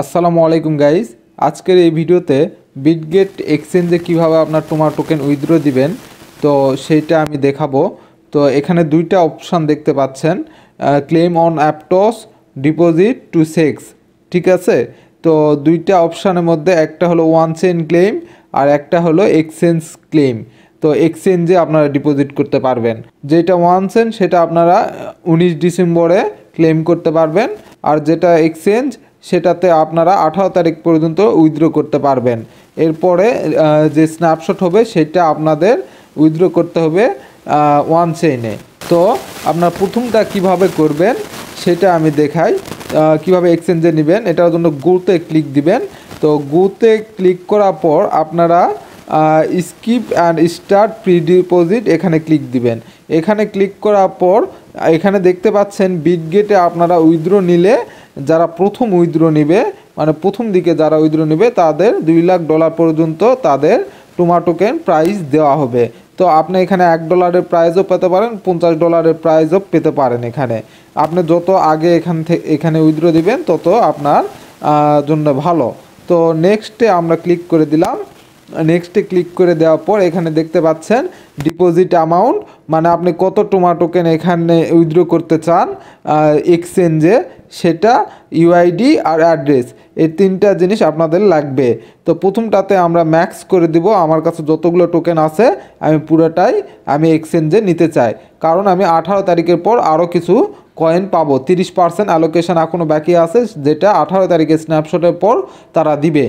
আসসালামু আলাইকুম গাইস। আজকের এই ভিডিওতে বিটগেট এক্সচেঞ্জে কিভাবে আপনার টোমার টোকেন উইথড্র দিবেন তো সেইটা আমি দেখাবো। তো এখানে দুইটা অপশান দেখতে পাচ্ছেন, claim on Aptos, deposit to CEX. ঠিক আছে, তো দুইটা অপশানের মধ্যে একটা হলো ওয়ান চেইন ক্লেম আর একটা হলো এক্সচেঞ্জ ক্লেম। তো এক্সচেঞ্জে আপনারা ডিপোজিট করতে পারবেন। যেটা ওয়ান চেইন সেটা আপনারা 19 ডিসেম্বরে ক্লেম করতে পারবেন, আর যেটা এক্সচেঞ্জ সেটাতে আপনারা 18 তারিখ পর্যন্ত উইথড্র করতে পারবেন। এরপরে যে স্ন্যাপশট হবে সেটা আপনাদের উইথড্র করতে হবে ওয়ান চেইনে। তো আপনার প্রথমটা কিভাবে করবেন সেটা আমি দেখাই। কিভাবে এক্সচেঞ্জে নেবেন, এটার জন্য গোতে ক্লিক দিবেন। তো গোতে ক্লিক করার পর আপনারা skip and start pre deposit এখানে ক্লিক দিবেন। এখানে ক্লিক করার পর এখানে দেখতে পাচ্ছেন বিটগেটে আপনারা উইথড্র নিলে যারা প্রথম উইথড্র নেবে, মানে প্রথম দিকে যারা উইথড্র নেবে তাদের $2 লাখ পর্যন্ত তাদের টোমার টোকেন প্রাইস দেওয়া হবে। তো আপনি এখানে $1 প্রাইজও পেতে পারেন, $50 প্রাইজও পেতে পারেন। এখানে আপনি যত আগে এখানে উইথড্র দিবেন তত আপনার জন্য ভালো। তো নেক্সটে আমরা ক্লিক করে দিলাম। নেক্সটে ক্লিক করে দেওয়ার পর এখানে দেখতে পাচ্ছেন ডিপোজিট অ্যামাউন্ট, মানে আপনি কত টোমার টোকেন এখানে উইথড্র করতে চান এক্সচেঞ্জে, সেটা ইউআইডি আর অ্যাড্রেস, এই তিনটা জিনিস আপনাদের লাগবে। তো প্রথমটাতে আমরা ম্যাক্স করে দিব। আমার কাছে যতগুলো টোকেন আছে আমি পুরোটাই এক্সচেঞ্জে নিতে চাই, কারণ আমি 18 তারিখের পর আরও কিছু কয়েন পাবো। 30% অ্যালোকেশন এখনও বাকি আছে, যেটা 18 তারিখের স্ন্যাপশটের পর তারা দিবে।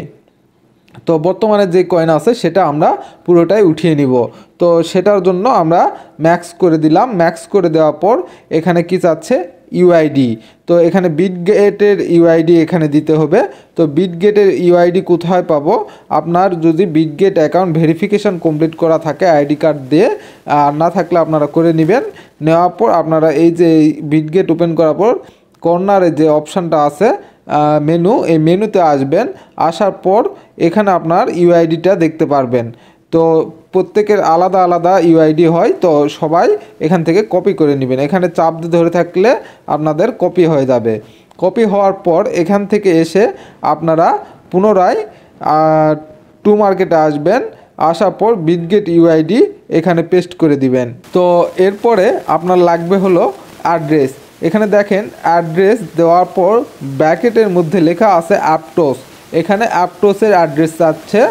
তো বর্তমানে যে কয়েন আছে সেটা আমরা পুরোটাই উঠিয়ে নিব। তো সেটার জন্য আমরা ম্যাক্স করে দিলাম। ম্যাক্স করে দেওয়ার পর এখানে কি চাচ্ছে, ইউআইডি। তো এখানে বিটগেটের ইউআইডি এখানে দিতে হবে। তো বিটগেটের ইউআইডি কোথায় পাবো, আপনার যদি বিটগেট অ্যাকাউন্ট ভেরিফিকেশান কমপ্লিট করা থাকে আইডি কার্ড দিয়ে, আর না থাকলে আপনারা করে নেবেন। নেওয়ার পর আপনারা এই যে বিটগেট ওপেন করার পর কর্নারে যে অপশানটা আছে মেনু, এই মেনুতে আসবেন। আসার পর এখানে আপনার ইউআইডিটা দেখতে পারবেন। তো প্রত্যেকের আলাদা আলাদা ইউআইডি হয়, তো সবাই এখান থেকে কপি করে নেবেন। এখানে চাপ দিয়ে ধরে থাকলে আপনাদের কপি হয়ে যাবে। কপি হওয়ার পর এখান থেকে এসে আপনারা পুনরায় টু মার্কেটে আসবেন। আসার পর বিটগেট ইউআইডি এখানে পেস্ট করে দিবেন। তো এরপরে আপনার লাগবে হলো অ্যাড্রেস। এখানে দেখেন অ্যাড্রেস দেওয়ার পর ব্র্যাকেটের মধ্যে লেখা আছে অ্যাপটস। এখানে অ্যাপটসের অ্যাড্রেস চাচ্ছে,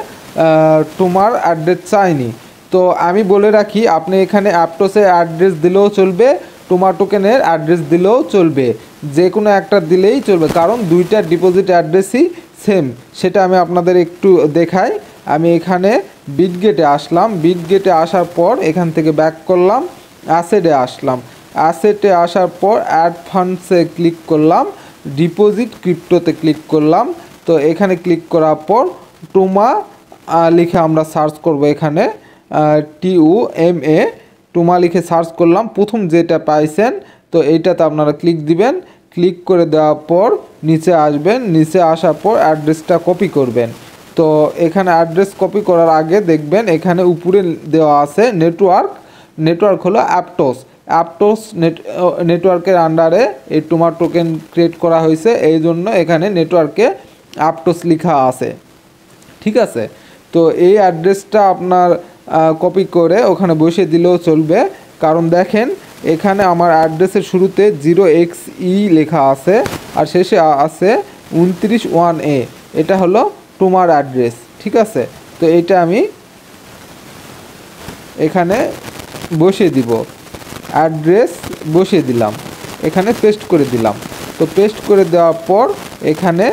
তোমার অ্যাড্রেস চাইনি। তো আমি বলে রাখি, আপনি এখানে অ্যাপটসের অ্যাড্রেস দিলেও চলবে, টোমার টোকেনের অ্যাড্রেস দিলেও চলবে, যে কোনো একটা দিলেই চলবে, কারণ দুইটা ডিপোজিট অ্যাড্রেসই সেম। সেটা আমি আপনাদের একটু দেখাই। আমি এখানে বিটগেটে আসলাম। বিটগেটে আসার পর এখান থেকে ব্যাক করলাম, অ্যাসেটে আসলাম। অ্যাসেটে আসার পর অ্যাড ফান্ডসে ক্লিক করলাম, ডিপোজিট ক্রিপ্টোতে ক্লিক করলাম। তো এখানে ক্লিক করার পর টোমা লিখে আমরা সার্চ করব। এখানে TUMA টোমা লিখে সার্চ করলাম। প্রথম যেটা পাইছেন তো এইটাতে আপনারা ক্লিক দিবেন। ক্লিক করে দেওয়ার পর নিচে আসবেন। নিচে আসার পর অ্যাড্রেসটা কপি করবেন। তো এখানে অ্যাড্রেস কপি করার আগে দেখবেন এখানে উপরে দেওয়া আছে নেটওয়ার্ক হলো অ্যাপটস। নেটওয়ার্কের আন্ডারে এই টোমার টোকেন ক্রিয়েট করা হয়েছে, এই জন্য এখানে নেটওয়ার্কে অ্যাপটস লেখা আছে। ঠিক আছে, তো এই অ্যাড্রেসটা আপনার কপি করে ওখানে বসিয়ে দিলেও চলবে, কারণ দেখেন এখানে আমার অ্যাড্রেসের শুরুতে 0xe লেখা আছে আর শেষে আছে 291A। এটা হলো টোমার অ্যাড্রেস। ঠিক আছে, তো এটা আমি এখানে বসিয়ে দিব। অ্যাড্রেস বসিয়ে দিলাম, এখানে পেস্ট করে দিলাম। তো পেস্ট করে দেওয়ার পর এখানে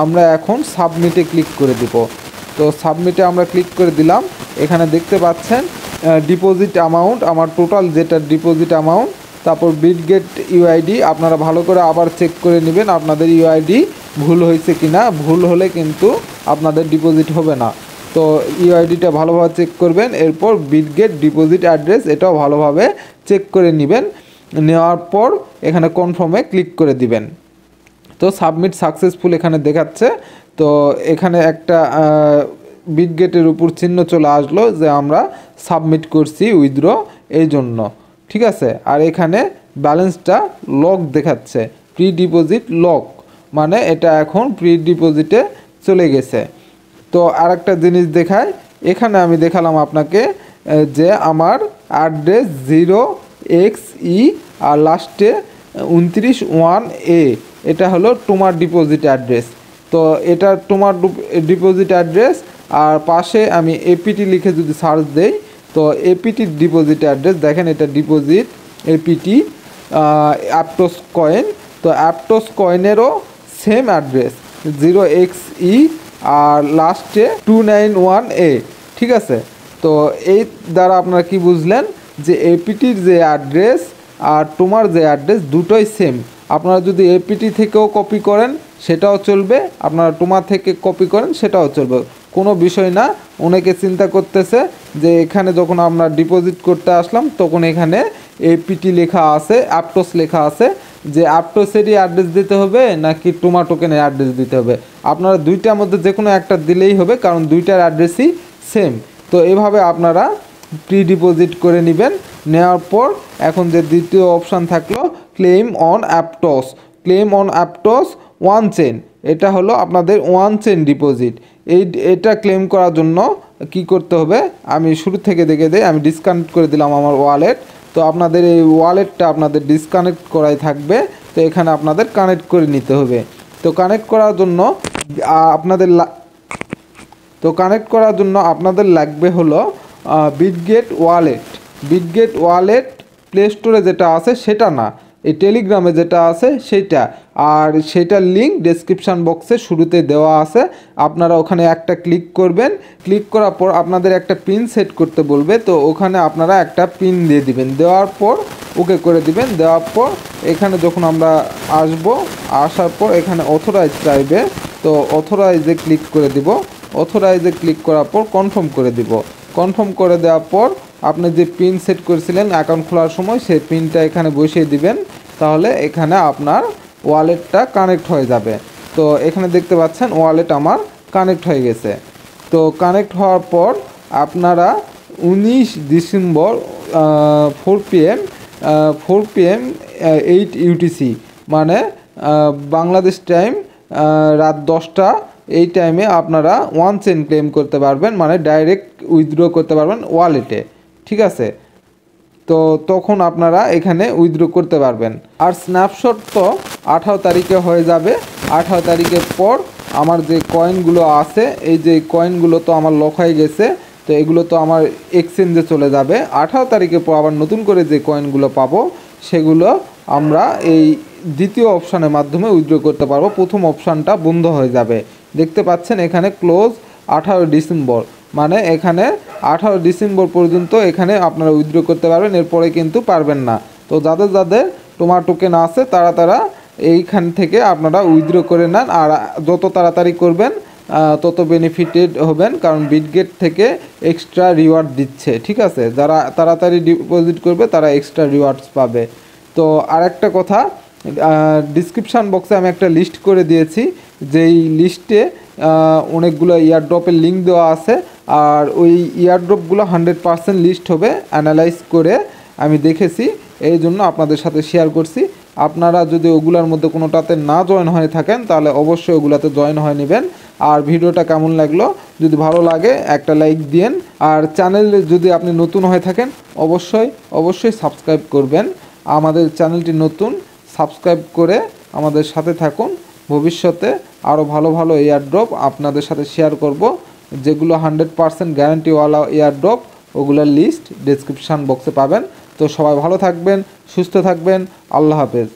আমরা এখন সাবমিটে ক্লিক করে দিব। তো সাবমিটে আমরা ক্লিক করে দিলাম। এখানে দেখতে পাচ্ছেন ডিপোজিট অ্যামাউন্ট, আমার টোটাল যেটা ডিপোজিট অ্যামাউন্ট, তারপর বিটগেট ইউআইডি। আপনারা ভালো করে আবার চেক করে নেবেন আপনাদের ইউআইডি ভুল হয়েছে কি না। ভুল হলে কিন্তু আপনাদের ডিপোজিট হবে না। তো ইউআইডিটা ভালোভাবে চেক করবেন। এরপর বিটগেট ডিপোজিট অ্যাড্রেস এটাও ভালোভাবে চেক করে নেবেন। নেওয়ার পর এখানে কনফার্মে ক্লিক করে দিবেন। তো সাবমিট সাকসেসফুল এখানে দেখাচ্ছে। তো এখানে একটা বিটগেটের উপর চিহ্ন চলে আসলো যে আমরা সাবমিট করছি উইথড্র, এই জন্য। ঠিক আছে, আর এখানে ব্যালেন্সটা লক দেখাচ্ছে, প্রি ডিপোজিট লক, মানে এটা এখন প্রি ডিপোজিটে চলে গেছে। তো আরেকটা জিনিস দেখায়, এখানে আমি দেখালাম আপনাকে যে আমার অ্যাড্রেস 0XE আর লাস্টে 29(1)A, এটা হলো তোমার ডিপোজিট অ্যাড্রেস। তো এটা তোমার ডিপোজিট অ্যাড্রেস, আর পাশে আমি এপিটি লিখে যদি সার্চ দেই তো এপিটি ডিপোজিট অ্যাড্রেস দেখেন, এটা ডিপোজিট এপিটি অ্যাপটোস কয়েন। তো অ্যাপটোস কয়েনেরও সেম অ্যাড্রেস 0XE আর লাস্টে 291A, ঠিক আছে। তো এই দ্বারা আপনারা কি বুঝলেন যে এপিটির যে অ্যাড্রেস আর তোমার যে অ্যাড্রেস দুটোই সেম। আপনারা যদি এপিটি থেকেও কপি করেন সেটাও চলবে, আপনারা তোমার থেকে কপি করেন সেটাও চলবে, কোনো বিষয় না। অনেকে চিন্তা করতেছে যে এখানে যখন আমরা ডিপোজিট করতে আসলাম তখন এখানে এপিটি লেখা আছে, অ্যাপটোস লেখা আছে, যে অ্যাপটোসেরই অ্যাড্রেস দিতে হবে নাকি তোমার টোকেনের অ্যাড্রেস দিতে হবে। আপনারা দুইটার মধ্যে যে কোনো একটা দিলেই হবে, কারণ দুইটার অ্যাড্রেসই সেম। তো এভাবে আপনারা প্রি ডিপোজিট করে নেবেন। নেওয়ার পর এখন যে দ্বিতীয় অপশান থাকলো claim on Aptos, claim on Aptos one chain, এটা হলো আপনাদের ওয়ান চেন ডিপোজিট। এটা ক্লেম করার জন্য কি করতে হবে আমি শুরু থেকে দেখে দিই। আমি ডিসকানেক্ট করে দিলাম আমার ওয়ালেট। তো আপনাদের এই ওয়ালেটটা আপনাদের ডিসকানেক্ট করাই থাকবে, তো এখানে আপনাদের কানেক্ট করে নিতে হবে। তো কানেক্ট করার জন্য আপনাদের লাগবে হলো Bitget wallet. Bitget wallet play স্টোরে যেটা আছে সেটা না, এই টেলিগ্রামে যেটা আছে সেইটা, আর সেটার লিঙ্ক ডেসক্রিপশান বক্সে শুরুতে দেওয়া আছে। আপনারা ওখানে একটা ক্লিক করবেন, ক্লিক করার পর আপনাদের একটা পিন সেট করতে বলবে, তো ওখানে আপনারা একটা পিন দিয়ে দিবেন, দেওয়ার পর ওকে করে দিবেন। দেওয়ার পর এখানে যখন আমরা আসার পর এখানে অথরাইজ চাইবে, তো অথরাইজে ক্লিক করে দিব। অথরাইজে ক্লিক করার পর কনফার্ম করে দিব। কনফার্ম করে দেওয়ার পর আপনি যে পিন সেট করেছিলেন অ্যাকাউন্ট খোলার সময় সেই পিনটা এখানে বসিয়ে দিবেন, তাহলে এখানে আপনার ওয়ালেটটা কানেক্ট হয়ে যাবে। তো এখানে দেখতে পাচ্ছেন ওয়ালেট আমার কানেক্ট হয়ে গেছে। তো কানেক্ট হওয়ার পর আপনারা 19 ডিসেম্বর 4 PM 8 UTC, মানে বাংলাদেশ টাইম রাত 10টা, এই টাইমে আপনারা ওয়ান চেন ক্লেম করতে পারবেন, মানে ডাইরেক্ট উইথড্র করতে পারবেন ওয়ালেটে, ঠিক আছে। তো তখন আপনারা এখানে উইথড্র করতে পারবেন। আর স্ন্যাপশট তো 18 তারিখে হয়ে যাবে। 18 তারিখের পর আমার যে কয়েনগুলো আছে, এই যে কয়েনগুলো তো আমার লক হয়ে গেছে, তো এগুলো তো আমার এক্সচেঞ্জে চলে যাবে। 18 তারিখের পর আবার নতুন করে যে কয়েনগুলো পাবো সেগুলো আমরা এই দ্বিতীয় অপশানের মাধ্যমে উইথড্র করতে পারবো। প্রথম অপশানটা বন্ধ হয়ে যাবে। দেখতে পাচ্ছেন এখানে ক্লোজ 18 ডিসেম্বর, মানে এখানে 18 ডিসেম্বর পর্যন্ত এখানে আপনারা উইথড্র করতে পারবেন, এরপরে কিন্তু পারবেন না। তো যাদের তোমার টোকেন আছে তারা এইখান থেকে আপনারা উইথড্র করে নেন, আর যত তাড়াতাড়ি করবেন তত বেনিফিটেড হবেন, কারণ বিটগেট থেকে এক্সট্রা রিওয়ার্ড দিচ্ছে, ঠিক আছে। যারা তাড়াতাড়ি ডিপোজিট করবে তারা এক্সট্রা রিওয়ার্ডস পাবে। তো আরেকটা কথা, ডিসক্রিপশান বক্সে আমি একটা লিস্ট করে দিয়েছি, যেই লিস্টে অনেকগুলো ইয়ারড্রপের লিঙ্ক দেওয়া আছে, আর ওই ইয়ারড্রপগুলো 100% লিস্ট হবে অ্যানালাইজ করে আমি দেখেছি, এই জন্য আপনাদের সাথে শেয়ার করছি। আপনারা যদি ওগুলোর মধ্যে কোনোটাতে না জয়েন হয়ে থাকেন তাহলে অবশ্যই ওগুলাতে জয়েন হয়ে নেবেন। আর ভিডিওটা কেমন লাগলো, যদি ভালো লাগে একটা লাইক দিন, আর চ্যানেলে যদি আপনি নতুন হয়ে থাকেন অবশ্যই সাবস্ক্রাইব করবেন। আমাদের চ্যানেলটি নতুন, সাবস্ক্রাইব করে আমাদের সাথে থাকুন। ভবিষ্যতে আরও ভালো এয়ারড্রপ আপনাদের সাথে শেয়ার করব, যেগুলো 100% গ্যারান্টিওয়ালা এয়ারড্রপ, ওগুলোর লিস্ট ডেসক্রিপশান বক্সে পাবেন। তো সবাই ভালো থাকবেন, সুস্থ থাকবেন, আল্লাহ হাফেজ।